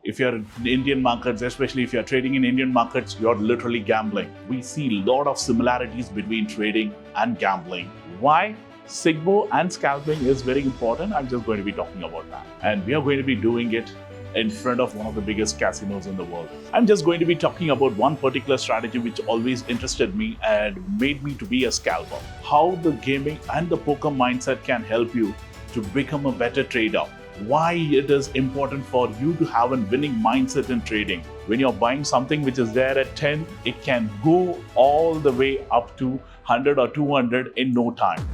If you're in Indian markets, especially if you're trading in Indian markets, you're literally gambling. We see a lot of similarities between trading and gambling. Why Sic Bo and scalping is very important, I'm just going to be talking about that. And we are going to be doing it in front of one of the biggest casinos in the world. I'm just going to be talking about one particular strategy which always interested me and made me to be a scalper. How the gaming and the poker mindset can help you to become a better trader. Why it is important for you to have a winning mindset in trading. When you're buying something which is there at 10, it can go all the way up to 100 or 200 in no time.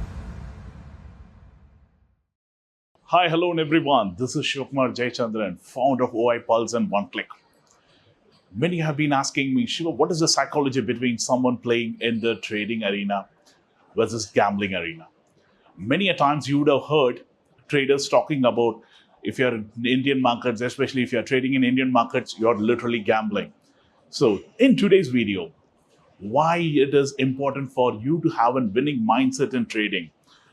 Hi, hello everyone. This is Sivakumar Jayachandran, founder of OI Pulse and One Click. Many have been asking me, Shiva, what is the psychology between someone playing in the trading arena versus gambling arena? Many a times you would have heard traders talking about if you're in Indian markets, especially if you're trading in Indian markets, you're literally gambling. So in today's video, why it is important for you to have a winning mindset in trading,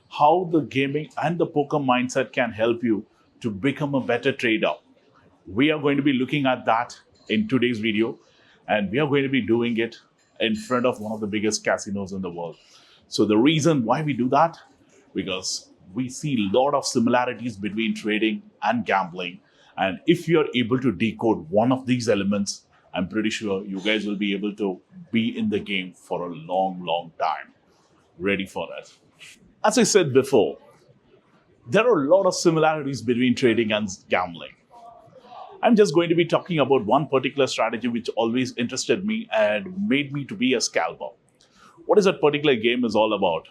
how the gaming and the poker mindset can help you to become a better trader. We are going to be looking at that in today's video, and we are going to be doing it in front of one of the biggest casinos in the world. So the reason why we do that, because we see a lot of similarities between trading and gambling. And if you're able to decode one of these elements, I'm pretty sure you guys will be able to be in the game for a long, long time. Ready for that? As I said before, there are a lot of similarities between trading and gambling. I'm just going to be talking about one particular strategy which always interested me and made me to be a scalper. What is that particular game is all about?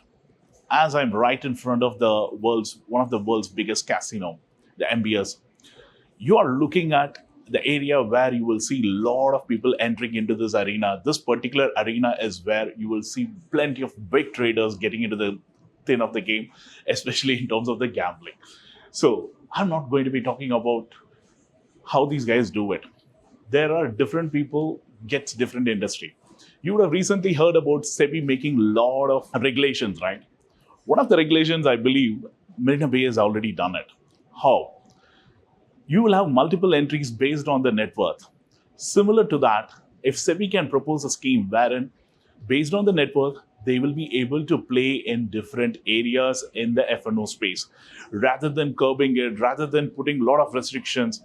As I'm right in front of one of the world's biggest casino, the MBS, you are looking at the area where you will see a lot of people entering into this arena. This particular arena is where you will see plenty of big traders getting into the thin of the game, especially in terms of the gambling. So I'm not going to be talking about how these guys do it. There are different people, gets different industry. You would have recently heard about SEBI making a lot of regulations, right? One of the regulations, I believe, Marina Bay has already done it. How? You will have multiple entries based on the net worth. Similar to that, if SEBI can propose a scheme wherein, based on the net worth, they will be able to play in different areas in the F&O space. Rather than curbing it, rather than putting a lot of restrictions,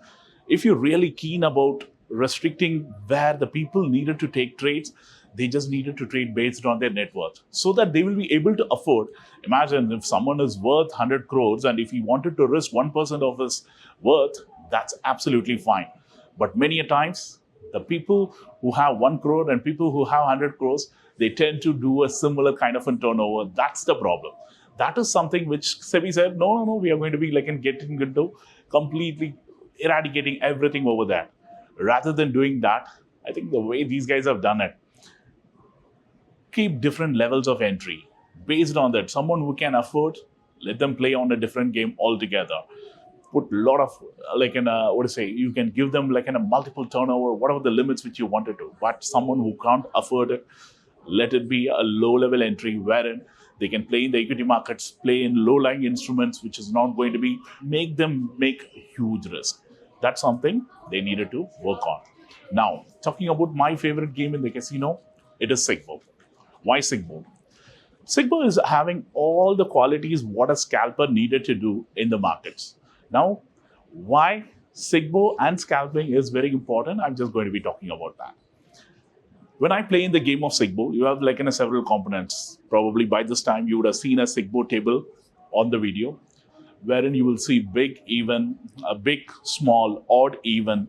if you're really keen about restricting where the people needed to take trades, they just needed to trade based on their net worth so that they will be able to afford. Imagine if someone is worth 100 crores and if he wanted to risk 1% of his worth, that's absolutely fine. But many a times, the people who have 1 crore and people who have 100 crores, they tend to do a similar kind of a turnover. That's the problem. That is something which SEBI said, no, we are going to be getting into completely eradicating everything over there. Rather than doing that, I think the way these guys have done it, keep different levels of entry. Based on that, someone who can afford, let them play on a different game altogether. Put a lot of, you can give them a multiple turnover, whatever the limits which you wanted to. But someone who can't afford it, let it be a low-level entry wherein they can play in the equity markets, play in low-lying instruments, which is not going to be make them make huge risk. That's something they needed to work on. Now, talking about my favorite game in the casino, it is Sic Bo. Why Sic Bo? Sic Bo is having all the qualities what a scalper needed to do in the markets. Now, why Sic Bo and scalping is very important, I'm just going to be talking about that. When I play in the game of Sic Bo, you have several components. Probably by this time, you would have seen a Sic Bo table on the video, wherein you will see big, even, big, small, odd, even,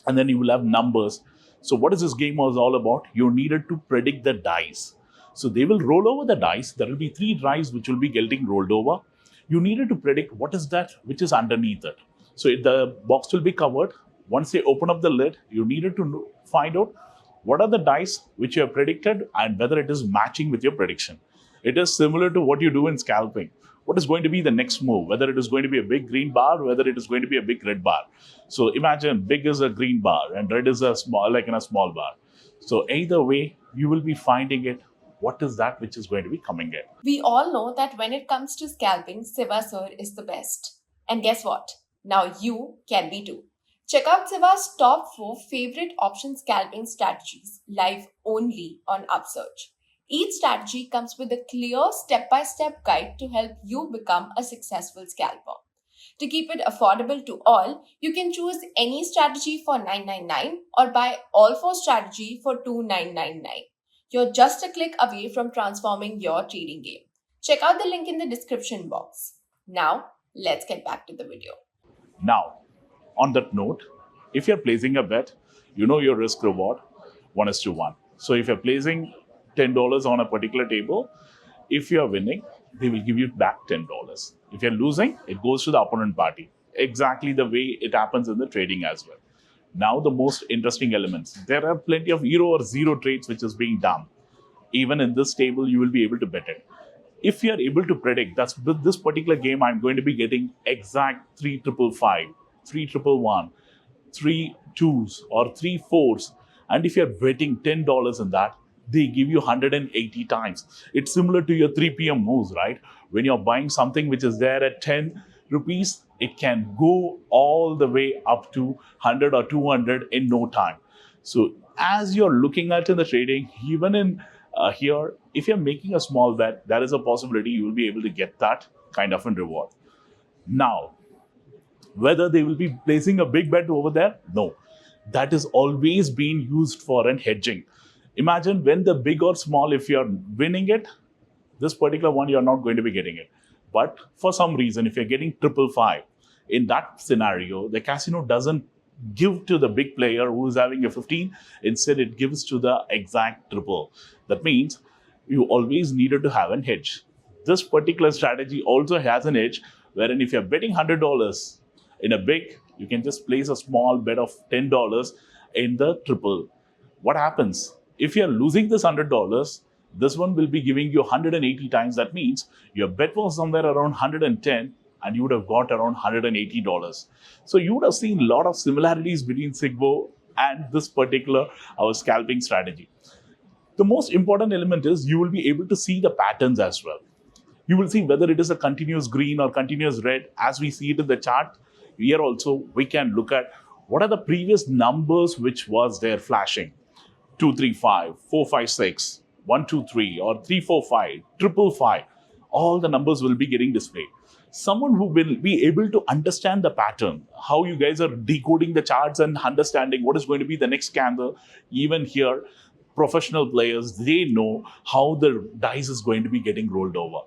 and then you will have numbers. So what is this game was all about? You needed to predict the dice. So they will roll over the dice. There will be 3 dice which will be getting rolled over. You needed to predict what is that which is underneath it. So the box will be covered. Once they open up the lid, you needed to find out what are the dice which you have predicted and whether it is matching with your prediction. It is similar to what you do in scalping. What is going to be the next move? Whether it is going to be a big green bar, whether it is going to be a big red bar. So imagine big is a green bar and red is a small, a small bar. So either way, you will be finding it. What is that which is going to be coming in? We all know that when it comes to scalping, Siva Sir is the best. And guess what? Now you can be too. Check out Siva's top 4 favorite option scalping strategies live only on Upsurge. Each strategy comes with a clear step by step guide to help you become a successful scalper. To keep it affordable to all, you can choose any strategy for 999 or buy all 4 strategy for 2999. You're just a click away from transforming your trading game. Check out the link in the description box. Now, let's get back to the video. Now, on that note, if you're placing a bet, you know your risk reward 1:1. So if you're placing $10 on a particular table, if you're winning, they will give you back $10. If you're losing, it goes to the opponent party. Exactly the way it happens in the trading as well. Now, the most interesting elements. There are plenty of euro or zero trades which is being done. Even in this table, you will be able to bet it. If you are able to predict that with this particular game, I'm going to be getting exact 3,555, 3,111, 3 2s or 3 4s, and if you're betting $10 in that, they give you 180 times. It's similar to your 3 p.m. moves, right? When you're buying something which is there at 10 rupees, it can go all the way up to 100 or 200 in no time. So as you're looking at in the trading, even in here, if you're making a small bet, there is a possibility you will be able to get that kind of a reward. Now, whether they will be placing a big bet over there, no. That is always being used for an hedging. Imagine when the big or small, if you're winning it, this particular one, you're not going to be getting it. But for some reason, if you're getting 555, in that scenario, the casino doesn't give to the big player who is having a 15. Instead, it gives to the exact triple. That means you always needed to have an hedge. This particular strategy also has an edge, wherein if you're betting $100 in a big, you can just place a small bet of $10 in the triple. What happens? If you're losing this $100, this one will be giving you 180 times. That means your bet was somewhere around 110 and you would have got around $180. So you would have seen a lot of similarities between Sic Bo and this particular our scalping strategy. The most important element is you will be able to see the patterns as well. You will see whether it is a continuous green or continuous red as we see it in the chart. Here also we can look at what are the previous numbers which was there flashing. 235, 456, 123 or 345, 555. All the numbers will be getting displayed. Someone who will be able to understand the pattern, how you guys are decoding the charts and understanding what is going to be the next candle. Even here, professional players, they know how the dice is going to be getting rolled over.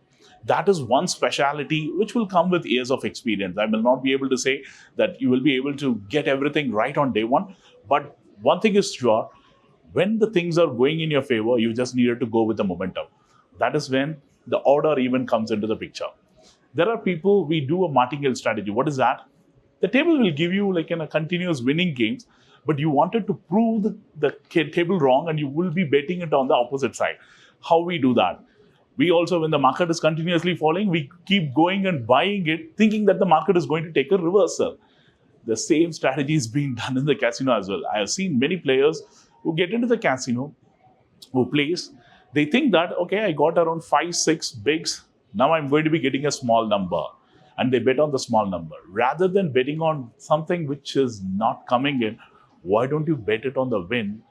That is one speciality which will come with years of experience. I will not be able to say that you will be able to get everything right on day one. But one thing is sure, when the things are going in your favor, you just needed to go with the momentum. That is when the order even comes into the picture. There are people, we do a Martingale strategy. What is that? The table will give you like in a continuous winning games, but you wanted to prove the table wrong and you will be betting it on the opposite side. How we do that? We also, when the market is continuously falling, we keep going and buying it, thinking that the market is going to take a reversal. The same strategy is being done in the casino as well. I have seen many players who get into the casino, who plays, they think that, okay, I got around 5, 6 bigs, now I'm going to be getting a small number. And they bet on the small number. Rather than betting on something which is not coming in, why don't you bet it on the win,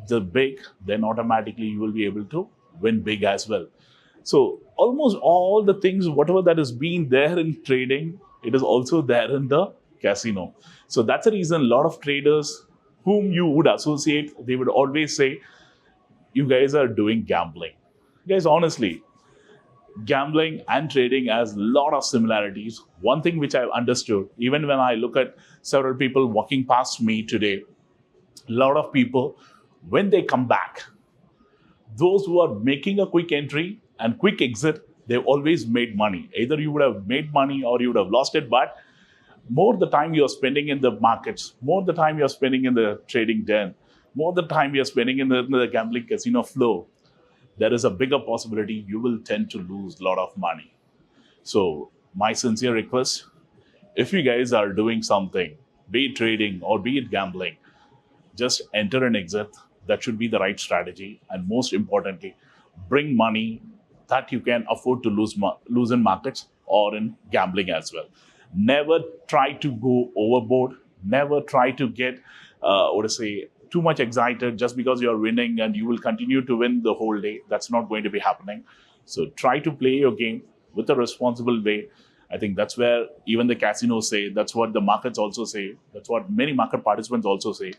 the big, then automatically you will be able to win big as well. So almost all the things, whatever that is being there in trading, it is also there in the casino. So that's the reason a lot of traders whom you would associate, they would always say, you guys are doing gambling. Guys, honestly, gambling and trading has a lot of similarities. One thing which I've understood, even when I look at several people walking past me today, a lot of people, when they come back, those who are making a quick entry and quick exit, they've always made money. Either you would have made money or you would have lost it, but more the time you're spending in the markets, more the time you're spending in the trading den, more the time you're spending in the gambling casino flow, there is a bigger possibility you will tend to lose a lot of money. So my sincere request, if you guys are doing something, be it trading or be it gambling, just enter and exit. That should be the right strategy. And most importantly, bring money that you can afford to lose in markets or in gambling as well. Never try to go overboard. Never try to get, too much excited just because you're winning and you will continue to win the whole day. That's not going to be happening. So try to play your game with a responsible way. I think that's where even the casinos say, that's what the markets also say, that's what many market participants also say.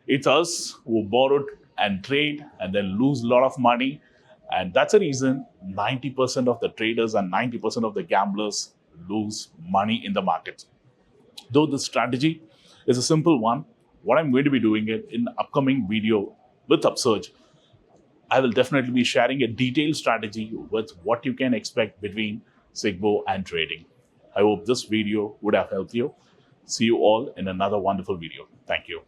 It's us who borrow and trade and then lose a lot of money. And that's the reason 90% of the traders and 90% of the gamblers lose money in the market. Though the strategy is a simple one, what I'm going to be doing it in upcoming video with Upsurge, I will definitely be sharing a detailed strategy with what you can expect between Sic Bo and trading. I hope this video would have helped you. See you all in another wonderful video. Thank you.